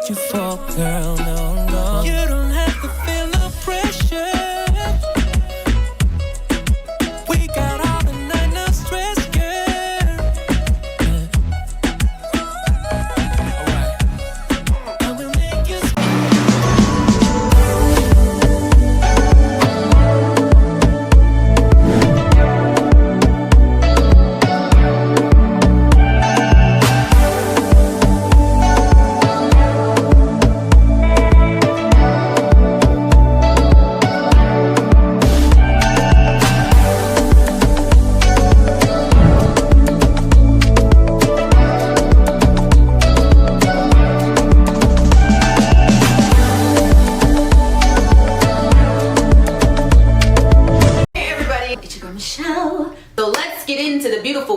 you for, girl, no, no. You don't have to feel no pressure. We got all the night, no stress, girl. Alright. I will make you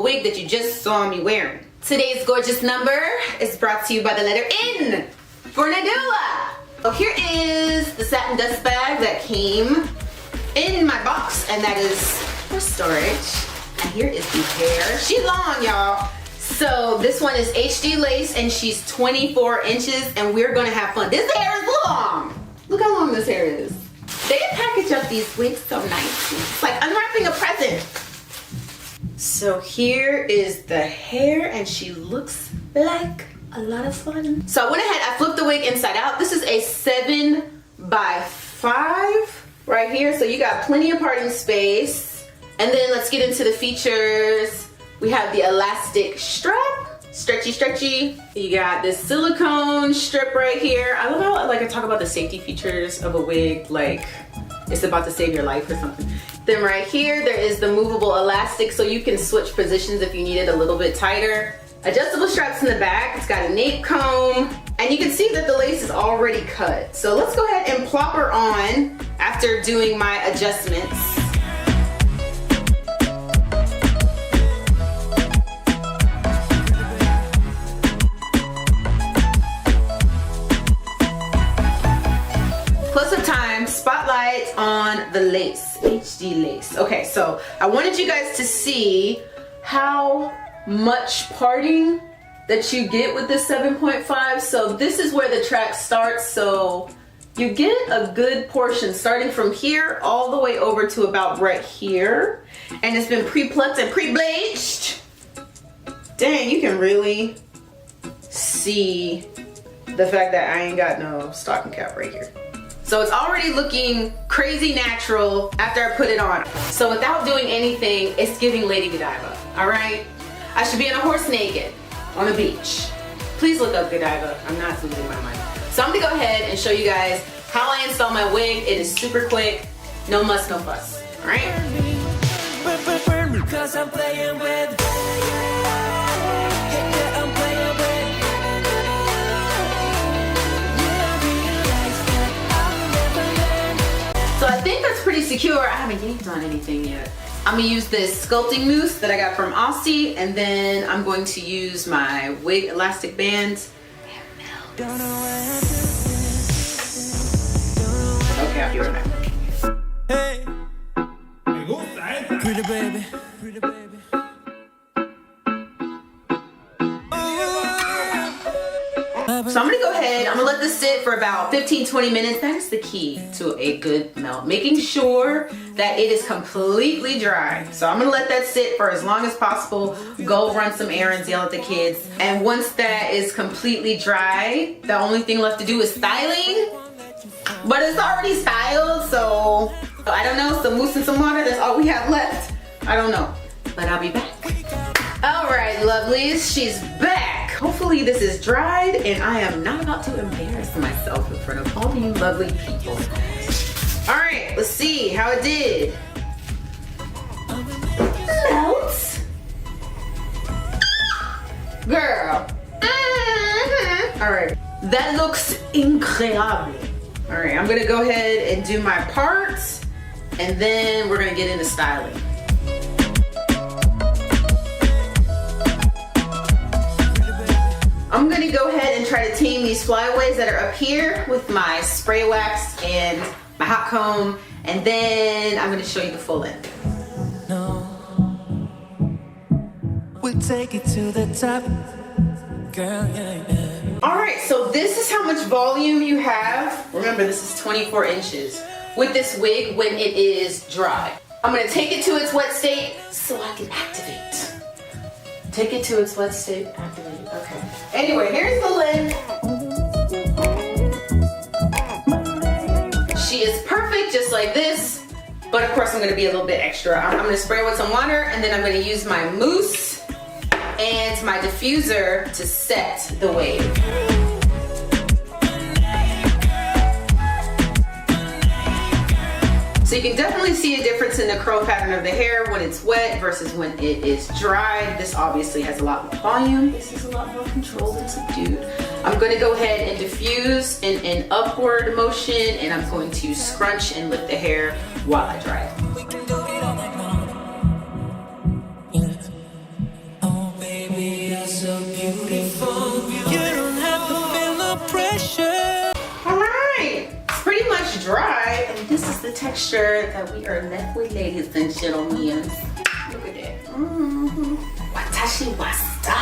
wig that you just saw me wearing. Today's gorgeous number is brought to you by the letter N for Nadula. So here is the satin dust bag that came in my box, and that is for storage. And here is the hair. She's long, y'all. So this one is HD lace, and she's 24 inches, and we're gonna have fun. This hair is long. Look how long this hair is. They package up these wigs so nicely. It's like unwrapping a present. So here is the hair, and she looks like a lot of fun. So I went ahead, I flipped the wig inside out. This is a 7x5 right here. So you got plenty of parting space. And then let's get into the features. We have the elastic strap, stretchy, stretchy. You got this silicone strip right here. I love how I talk about the safety features of a wig, like it's about to save your life or something. Then right here, there is the movable elastic, so you can switch positions if you need it a little bit tighter. Adjustable straps in the back. It's got a nape comb, and you can see that the lace is already cut. So let's go ahead and plop her on after doing my adjustments. Spotlight on the lace, HD lace. Okay, so I wanted you guys to see how much parting that you get with this 7.5. So this is where the track starts. So you get a good portion starting from here all the way over to about right here. And it's been pre-plucked and pre-bleached. Dang, you can really see the fact that I ain't got no stocking cap right here. So it's already looking crazy natural after I put it on. So without doing anything, it's giving Lady Godiva, all right? I should be on a horse naked on the beach. Please look up Godiva. I'm not losing my mind. So I'm gonna go ahead and show you guys how I install my wig. It is super quick, no muss, no fuss, all right? Cause I'm playing with So I think that's pretty secure. I haven't yanked on anything yet. I'm gonna use this sculpting mousse that I got from Aussie, and then I'm going to use my wig elastic band. Okay, I'll be right back. Hey, pretty baby, pretty baby. So I'm gonna go ahead, I'm gonna let this sit for about 15-20 minutes. That is the key to a good melt, making sure that it is completely dry. So I'm gonna let that sit for as long as possible, go run some errands, yell at the kids. And once that is completely dry, the only thing left to do is styling. But it's already styled, so I don't know, some mousse and some water, that's all we have left. I don't know, but I'll be back. All right, lovelies, she's back. Hopefully this is dried and I am not about to embarrass myself in front of all you lovely people. All right, let's see how it did. Melt. Girl. All right, that looks incredible. All right, I'm gonna go ahead and do my parts, and then we're gonna get into styling. I'm gonna go ahead and try to tame these flyaways that are up here with my spray wax and my hot comb, and then I'm gonna show you the full end. No, we'll take it to the top, girl, yeah, yeah. All right, so this is how much volume you have. Remember, this is 24 inches with this wig when it is dry. I'm gonna take it to its wet state so I can activate. Take it to its wet state, activate, okay. Anyway, here's the length. She is perfect, just like this. But of course, I'm gonna be a little bit extra. I'm gonna spray with some water, and then I'm gonna use my mousse and my diffuser to set the wave. So you can definitely see a difference in the curl pattern of the hair when it's wet versus when it is dry. This obviously has a lot more volume. This is a lot more controlled and subdued. I'm gonna go ahead and diffuse in an upward motion, and I'm going to scrunch and lift the hair while I dry it. Pretty much dry, and this is the texture that we are left with, ladies and gentlemen. Look at that. Watashi wasta.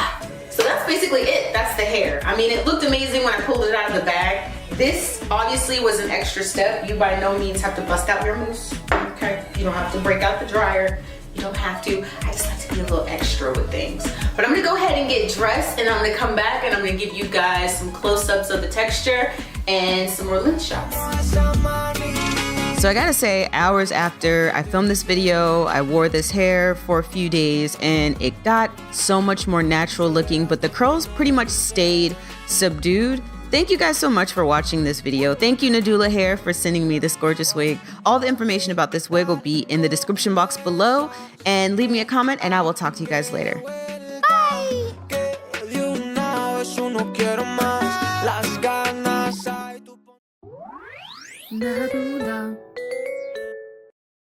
So that's basically it. That's the hair. I mean, it looked amazing when I pulled it out of the bag. This obviously was an extra step. You by no means have to bust out your mousse. Okay, you don't have to break out the dryer. You don't have to. I just like to be a little extra with things. But I'm gonna go ahead and get dressed, and I'm gonna come back and I'm gonna give you guys some close-ups of the texture and some more lens shots. So I gotta say, hours after I filmed this video, I wore this hair for a few days and it got so much more natural looking, but the curls pretty much stayed subdued. Thank you guys so much for watching this video. Thank you, Nadula Hair, for sending me this gorgeous wig. All the information about this wig will be in the description box below, and leave me a comment and I will talk to you guys later. Bye!